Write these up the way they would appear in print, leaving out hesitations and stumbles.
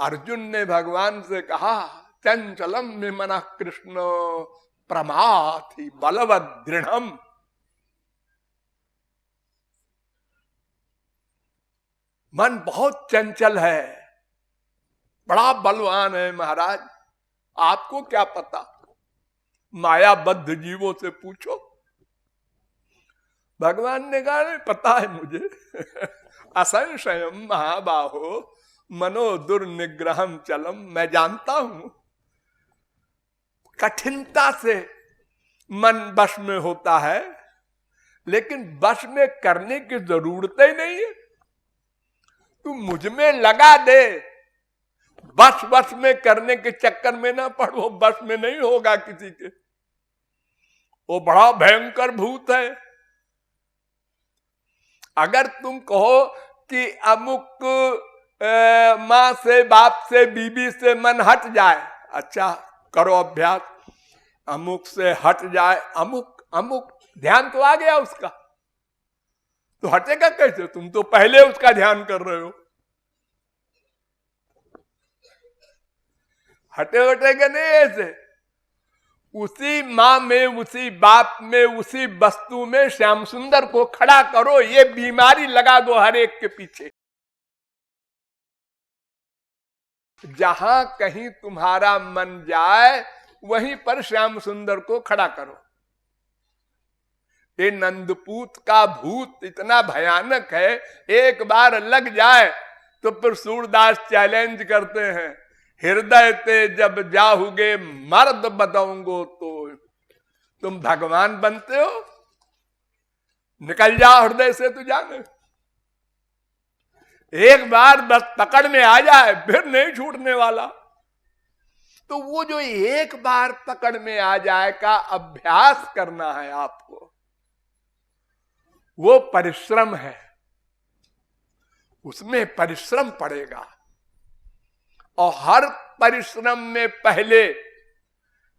अर्जुन ने भगवान से कहा, चंचलम में मना कृष्ण प्रमाथि बलवद दृढ़म। मन बहुत चंचल है, बड़ा बलवान है महाराज, आपको क्या पता, मायाबद्ध जीवों से पूछो। भगवान ने कहा, नहीं पता है मुझे। असंशयम महाबाहो मनो दुर्निग्रहम चलम, मैं जानता हूं कठिनता से मन वश में होता है, लेकिन वश में करने की जरूरत ही नहीं है। तू मुझ में लगा दे, बस में करने के चक्कर में ना पड़ो, बस में नहीं होगा किसी के। वो बड़ा भयंकर भूत है। अगर तुम कहो कि अमुक माँ से, बाप से, बीबी से मन हट जाए, अच्छा करो अभ्यास, अमुक से हट जाए, अमुक अमुक ध्यान तो आ गया उसका, तो हटेगा कैसे? तुम तो पहले उसका ध्यान कर रहे हो। हटेगा नहीं ऐसे। उसी माँ में, उसी बाप में, उसी वस्तु में श्याम सुंदर को खड़ा करो, ये बीमारी लगा दो हर एक के पीछे। जहां कहीं तुम्हारा मन जाए वहीं पर श्याम सुंदर को खड़ा करो। ये नंदपूत का भूत इतना भयानक है, एक बार लग जाए तो फिर सूरदास चैलेंज करते हैं, हृदय ते जब जाहुगे मर्द बदऊंगो तो। तुम भगवान बनते हो, निकल जाओ हृदय से तो जाने। एक बार बस पकड़ में आ जाए फिर नहीं छूटने वाला। तो वो जो एक बार पकड़ में आ जाए का अभ्यास करना है आपको, वो परिश्रम है, उसमें परिश्रम पड़ेगा। और हर परिश्रम में पहले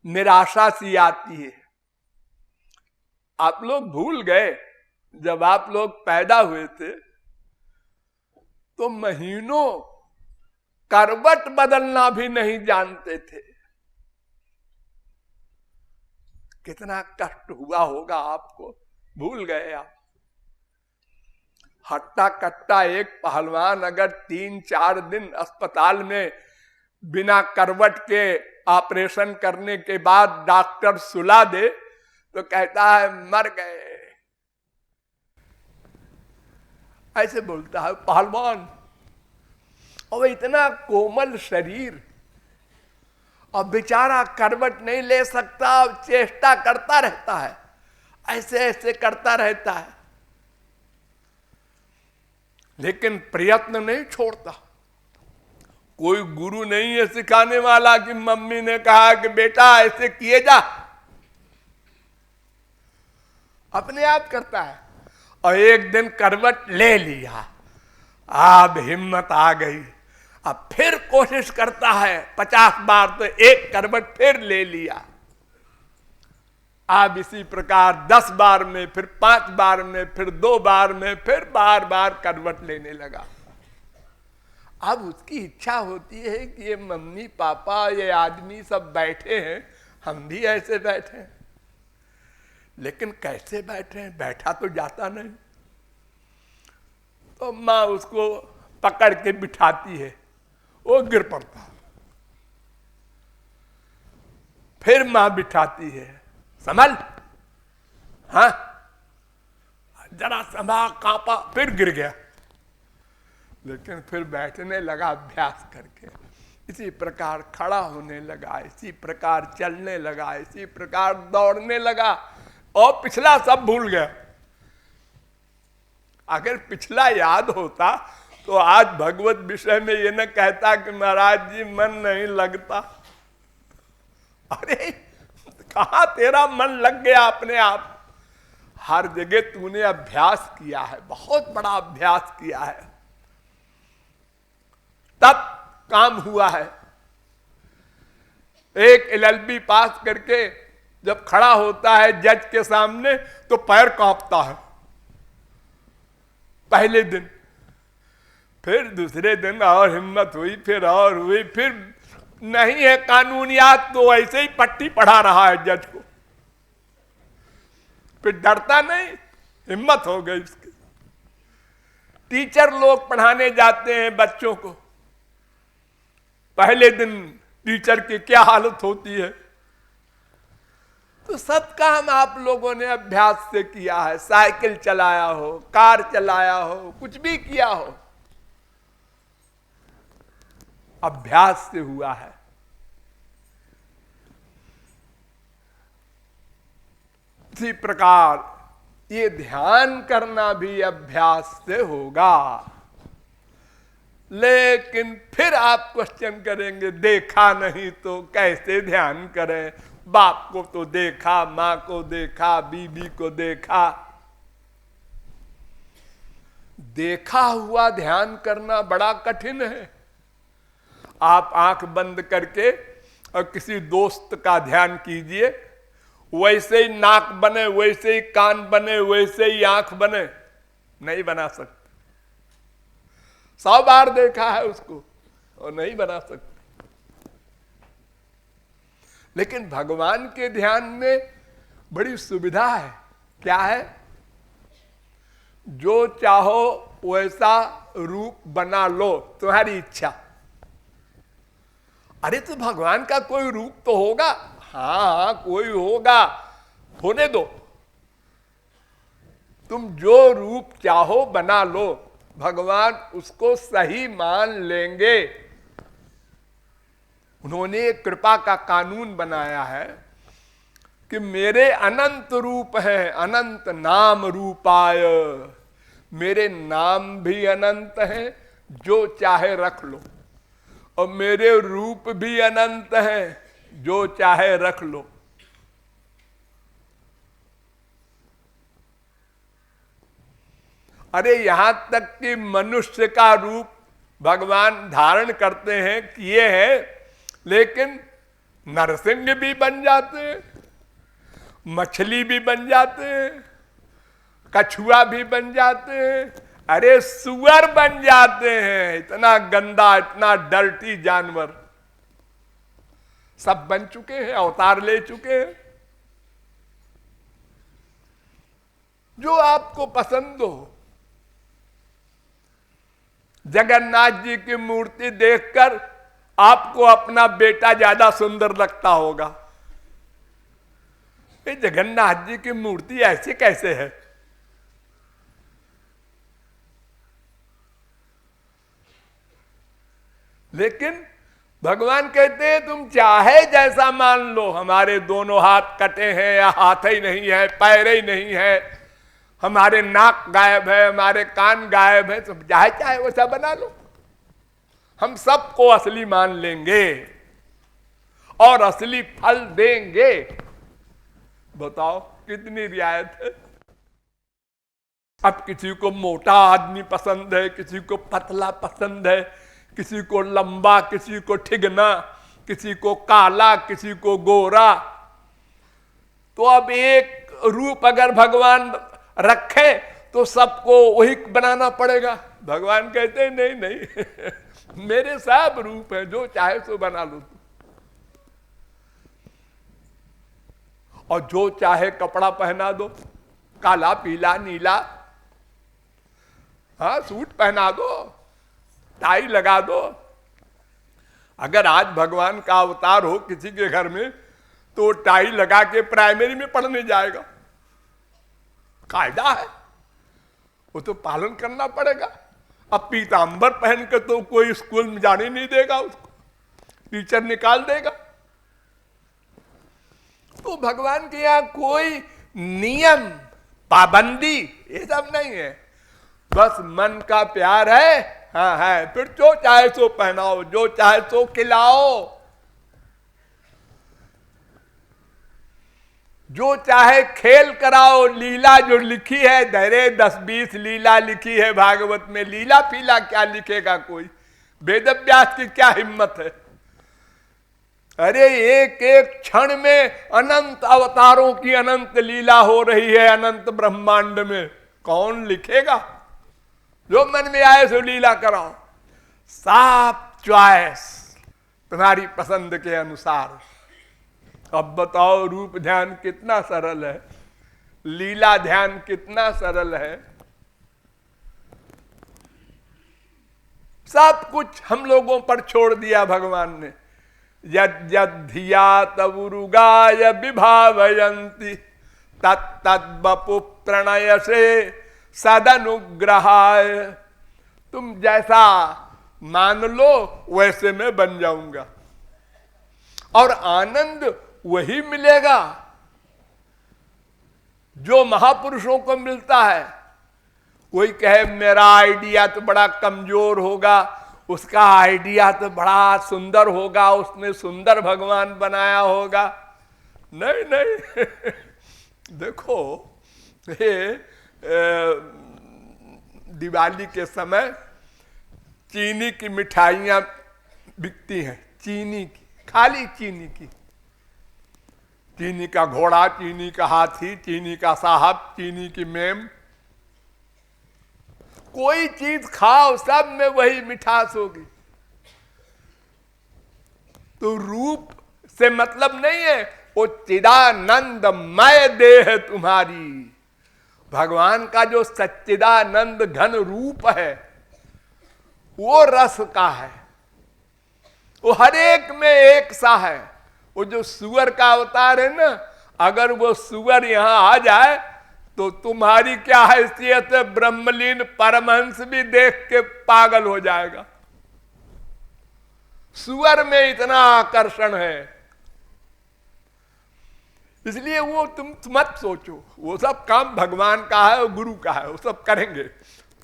निराशा सी आती है। आप लोग भूल गए, जब आप लोग पैदा हुए थे तो महीनों करवट बदलना भी नहीं जानते थे। कितना कष्ट हुआ होगा आपको, भूल गए आप। हट्टा कट्टा एक पहलवान अगर 3-4 दिन अस्पताल में बिना करवट के ऑपरेशन करने के बाद डॉक्टर सुला दे तो कहता है मर गए, ऐसे बोलता है पहलवान। और इतना कोमल शरीर, और बेचारा करवट नहीं ले सकता, चेष्टा करता रहता है, ऐसे ऐसे करता रहता है, लेकिन प्रयत्न नहीं छोड़ता। कोई गुरु नहीं है सिखाने वाला कि मम्मी ने कहा कि बेटा ऐसे किए जा, अपने आप करता है। और एक दिन करवट ले लिया, अब हिम्मत आ गई, अब फिर कोशिश करता है 50 बार, तो एक करवट फिर ले लिया। अब इसी प्रकार 10 बार में, फिर 5 बार में, फिर 2 बार में, फिर बार बार करवट लेने लगा। अब उसकी इच्छा होती है कि ये मम्मी पापा, ये आदमी सब बैठे हैं, हम भी ऐसे बैठे हैं, लेकिन कैसे बैठे हैं, बैठा तो जाता नहीं। तो माँ उसको पकड़ के बिठाती है, वो गिर पड़ता, फिर माँ बिठाती है, संभल, हाँ जरा संभाल, कांपा, फिर गिर गया, लेकिन फिर बैठने लगा अभ्यास करके। इसी प्रकार खड़ा होने लगा, इसी प्रकार चलने लगा, इसी प्रकार दौड़ने लगा, और पिछला सब भूल गया। अगर पिछला याद होता तो आज भगवत विषय में ये न कहता कि महाराज जी मन नहीं लगता। अरे कहाँ तेरा मन लग गया अपने आप, हर जगह तूने अभ्यास किया है, बहुत बड़ा अभ्यास किया है, तब काम हुआ है। एक LLB पास करके जब खड़ा होता है जज के सामने तो पैर कांपता है पहले दिन, फिर दूसरे दिन और हिम्मत हुई, फिर और हुई, फिर नहीं है कानूनियात तो ऐसे ही पट्टी पढ़ा रहा है जज को, फिर डरता नहीं, हिम्मत हो गई उसकी। टीचर लोग पढ़ाने जाते हैं बच्चों को, पहले दिन टीचर की क्या हालत होती है। तो सब काम आप लोगों ने अभ्यास से किया है, साइकिल चलाया हो, कार चलाया हो, कुछ भी किया हो, अभ्यास से हुआ है। इसी प्रकार ये ध्यान करना भी अभ्यास से होगा। लेकिन फिर आप क्वेश्चन करेंगे, देखा नहीं तो कैसे ध्यान करें? बाप को तो देखा, मां को देखा, बीबी को देखा। देखा हुआ ध्यान करना बड़ा कठिन है। आप आंख बंद करके और किसी दोस्त का ध्यान कीजिए, वैसे ही नाक बने, वैसे ही कान बने, वैसे ही आंख बने, नहीं बना सकते। 100 बार देखा है उसको और नहीं बना सकते। लेकिन भगवान के ध्यान में बड़ी सुविधा है। क्या है? जो चाहो वैसा रूप बना लो, तुम्हारी इच्छा। अरे तो भगवान का कोई रूप तो होगा। हाँ कोई होगा, होने दो। तुम जो रूप चाहो बना लो, भगवान उसको सही मान लेंगे। उन्होंने कृपा का कानून बनाया है कि मेरे अनंत रूप हैं, अनंत नाम रूपाय। मेरे नाम भी अनंत हैं, जो चाहे रख लो, और मेरे रूप भी अनंत हैं, जो चाहे रख लो। अरे यहां तक कि मनुष्य का रूप भगवान धारण करते हैं, किए हैं, लेकिन नरसिंह भी बन जाते हैं, मछली भी बन जाते हैं, कछुआ भी बन जाते हैं, अरे सुअर बन जाते हैं। इतना गंदा, इतना डर्टी जानवर सब बन चुके हैं, अवतार ले चुके हैं। जो आपको पसंद हो। जगन्नाथ जी की मूर्ति देखकर आपको अपना बेटा ज्यादा सुंदर लगता होगा। ये जगन्नाथ जी की मूर्ति ऐसे कैसे है? लेकिन भगवान कहते हैं तुम चाहे जैसा मान लो, हमारे दोनों हाथ कटे हैं या हाथ ही नहीं है, पैर ही नहीं है, हमारे नाक गायब है, हमारे कान गायब है, तो चाहे चाहे वैसा बना लो, हम सबको असली मान लेंगे और असली फल देंगे। बताओ कितनी रियायत है। अब किसी को मोटा आदमी पसंद है, किसी को पतला पसंद है, किसी को लंबा, किसी को ठिगना, किसी को काला, किसी को गोरा। तो अब एक रूप अगर भगवान रखे तो सबको वही बनाना पड़ेगा। भगवान कहते हैं नहीं नहीं मेरे सब रूप है, जो चाहे सो बना लो। और जो चाहे कपड़ा पहना दो, काला, पीला, नीला, हाँ सूट पहना दो, टाई लगा दो। अगर आज भगवान का अवतार हो किसी के घर में, तो टाई लगा के प्राइमरी में पढ़ने जाएगा। कायदा है, वो तो पालन करना पड़ेगा। अब पीतांबर पहन के तो कोई स्कूल में जाने नहीं देगा, उसको टीचर निकाल देगा। तो भगवान के यहाँ कोई नियम, पाबंदी, ये सब नहीं है। बस मन का प्यार है, हाँ है, फिर जो चाहे सो पहनाओ, जो चाहे सो खिलाओ, जो चाहे खेल कराओ। लीला जो लिखी है, धैर्य 10-20 लीला लिखी है भागवत में, लीला फीला क्या लिखेगा कोई? वेद व्यास की क्या हिम्मत है? अरे एक एक क्षण में अनंत अवतारों की अनंत लीला हो रही है अनंत ब्रह्मांड में, कौन लिखेगा? जो मन में आए सो लीला कराओ। साफ चॉइस, तुम्हारी पसंद के अनुसार। अब बताओ रूप ध्यान कितना सरल है, लीला ध्यान कितना सरल है। सब कुछ हम लोगों पर छोड़ दिया भगवान ने। यद यद धिया तवुरुगाय विभावयन्ति तत्तद् वपु प्रणय से सदनुग्रहाय। तुम जैसा मान लो वैसे मैं बन जाऊंगा, और आनंद वही मिलेगा जो महापुरुषों को मिलता है। कोई कहे मेरा आइडिया तो बड़ा कमजोर होगा, उसका आइडिया तो बड़ा सुंदर होगा, उसने सुंदर भगवान बनाया होगा। नहीं नहीं देखो, ये दिवाली के समय चीनी की मिठाइयां बिकती हैं, चीनी की, खाली चीनी की। चीनी का घोड़ा, चीनी का हाथी, चीनी का साहब, चीनी की मेम। कोई चीज खाओ सब में वही मिठास होगी। तो रूप से मतलब नहीं है, वो चिदानंदमय देह तुम्हारी। भगवान का जो सच्चिदानंद घन रूप है वो रस का है, वो हर एक में एक सा है। वो जो सुअर का अवतार है ना, अगर वो सुअर यहां आ जाए तो तुम्हारी क्या हैसियत है, ब्रह्मलीन परमहंस भी देख के पागल हो जाएगा। सुअर में इतना आकर्षण है, इसलिए वो तुम मत सोचो, वो सब काम भगवान का है और गुरु का है, वो सब करेंगे।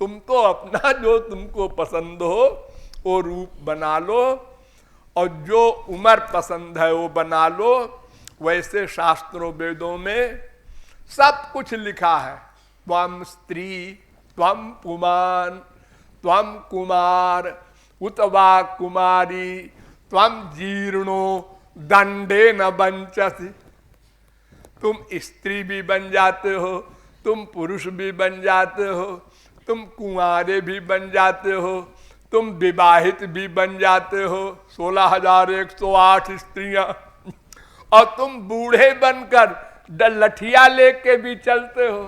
तुम तो अपना जो तुमको पसंद हो वो रूप बना लो, और जो उम्र पसंद है वो बना लो। वैसे शास्त्रों वेदों में सब कुछ लिखा है। त्वम स्त्री, त्वम पुमान, त्वम कुमार, उत वा कुमारी, त्वम जीर्णो दंडे न बंचसी। तुम स्त्री भी बन जाते हो, तुम पुरुष भी बन जाते हो, तुम कुंवारे भी बन जाते हो, तुम विवाहित भी बन जाते हो, 16,108 स्त्रियां, और तुम बूढ़े बनकर लठिया लेके भी चलते हो।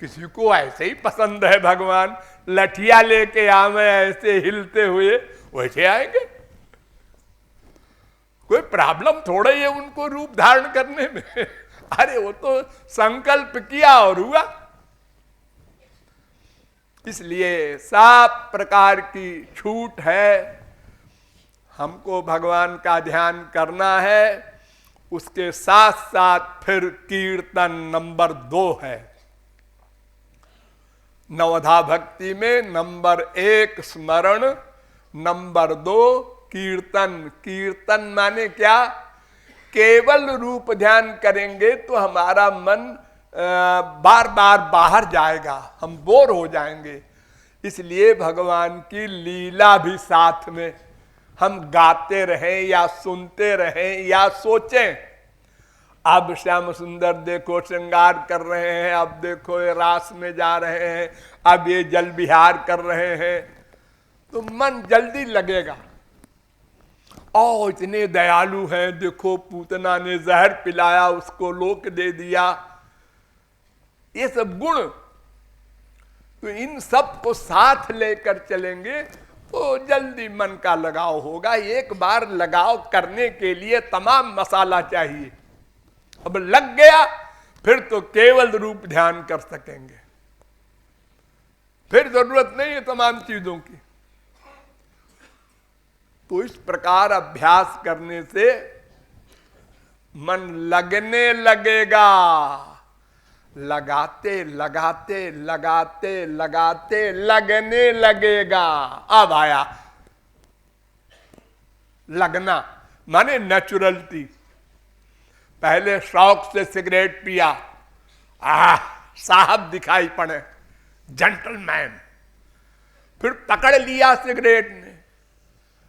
किसी को ऐसे ही पसंद है भगवान, लठिया लेके आवे ऐसे हिलते हुए, वैसे आएंगे। कोई प्रॉब्लम थोड़ा ही है उनको रूप धारण करने में। अरे वो तो संकल्प किया और हुआ। इसलिए सब प्रकार की छूट है। हमको भगवान का ध्यान करना है, उसके साथ साथ फिर कीर्तन नंबर 2 है। नवधा भक्ति में नंबर 1 स्मरण, नंबर 2 कीर्तन। कीर्तन माने क्या? केवल रूप ध्यान करेंगे तो हमारा मन बार बार बाहर जाएगा, हम बोर हो जाएंगे। इसलिए भगवान की लीला भी साथ में हम गाते रहें या सुनते रहें या सोचें। अब श्याम सुंदर देखो श्रृंगार कर रहे हैं, अब देखो ये रास में जा रहे हैं, अब ये जल विहार कर रहे हैं, तो मन जल्दी लगेगा। ओ इतने दयालु हैं, देखो पूतना ने जहर पिलाया, उसको लोक दे दिया। ये सब गुण, तो इन सब को साथ लेकर चलेंगे तो जल्दी मन का लगाव होगा। एक बार लगाव करने के लिए तमाम मसाला चाहिए। अब लग गया फिर तो केवल रूप ध्यान कर सकेंगे, फिर जरूरत नहीं है तमाम चीजों की। तो इस प्रकार अभ्यास करने से मन लगने लगेगा। लगाते लगाते लगाते लगाते लगने लगेगा। अब आया लगना, माने नेचुरलिटी। पहले शौक से सिगरेट पिया, साहब दिखाई पड़े, जेंटलमैन। फिर पकड़ लिया सिगरेट ने,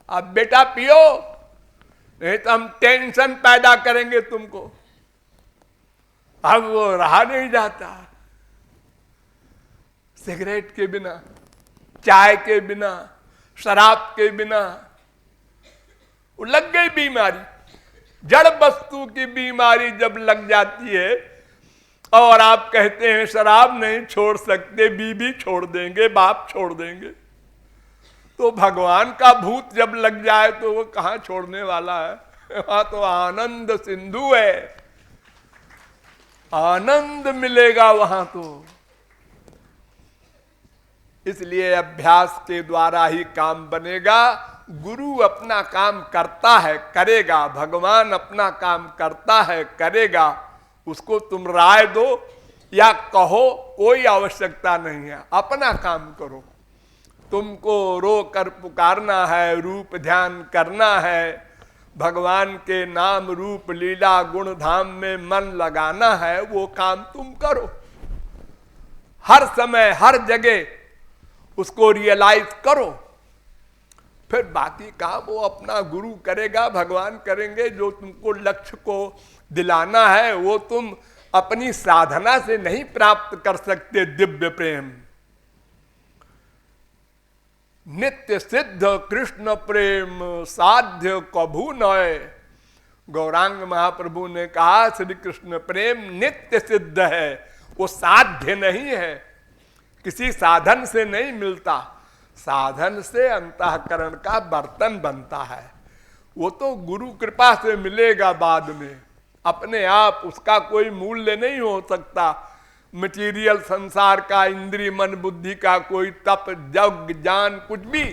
अब बेटा पियो, नहीं तो हम टेंशन पैदा करेंगे तुमको। अब वो रहा नहीं जाता। सिगरेट के बिना, चाय के बिना, शराब के बिना वो लग गई बीमारी। जड़ वस्तु की बीमारी जब लग जाती है और आप कहते हैं शराब नहीं छोड़ सकते, बीबी छोड़ देंगे, बाप छोड़ देंगे, तो भगवान का भूत जब लग जाए तो वो कहां छोड़ने वाला है? वहां तो आनंद सिंधु है, आनंद मिलेगा वहां तो। इसलिए अभ्यास के द्वारा ही काम बनेगा। गुरु अपना काम करता है, करेगा, भगवान अपना काम करता है, करेगा। उसको तुम राय दो या कहो, कोई आवश्यकता नहीं है, अपना काम करो। तुमको रो कर पुकारना है, रूप ध्यान करना है, भगवान के नाम रूप लीला गुण धाम में मन लगाना है, वो काम तुम करो। हर समय हर जगह उसको रियलाइज करो। फिर बाकी काम वो अपना गुरु करेगा, भगवान करेंगे। जो तुमको लक्ष्य को दिलाना है वो तुम अपनी साधना से नहीं प्राप्त कर सकते। दिव्य प्रेम नित्य सिद्ध कृष्ण प्रेम साध्य कभू नय। गौरांग महाप्रभु ने कहा श्री कृष्ण प्रेम नित्य सिद्ध है, वो साध्य नहीं है, किसी साधन से नहीं मिलता। साधन से अंतःकरण का बर्तन बनता है, वो तो गुरु कृपा से मिलेगा बाद में। अपने आप उसका कोई मूल्य नहीं हो सकता। मटीरियल संसार का, इंद्रिय मन बुद्धि का कोई तप जग ज्ञान कुछ भी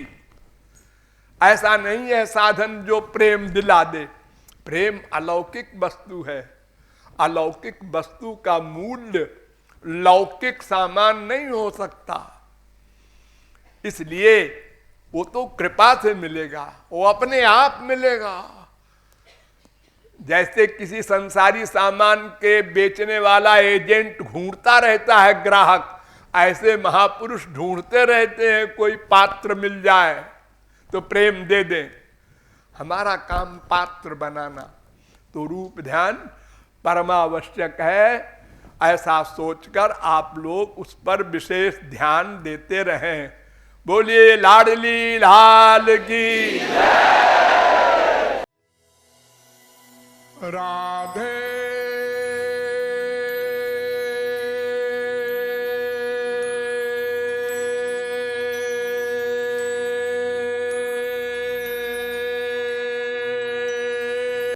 ऐसा नहीं है साधन जो प्रेम दिला दे। प्रेम अलौकिक वस्तु है। अलौकिक वस्तु का मूल्य लौकिक सामान नहीं हो सकता। इसलिए वो तो कृपा से मिलेगा, वो अपने आप मिलेगा। जैसे किसी संसारी सामान के बेचने वाला एजेंट ढूंढता रहता है ग्राहक, ऐसे महापुरुष ढूंढते रहते हैं कोई पात्र मिल जाए तो प्रेम दे दें। हमारा काम पात्र बनाना, तो रूप ध्यान परमावश्यक है। ऐसा सोचकर आप लोग उस पर विशेष ध्यान देते रहें। बोलिए लाडली लाल की। राधे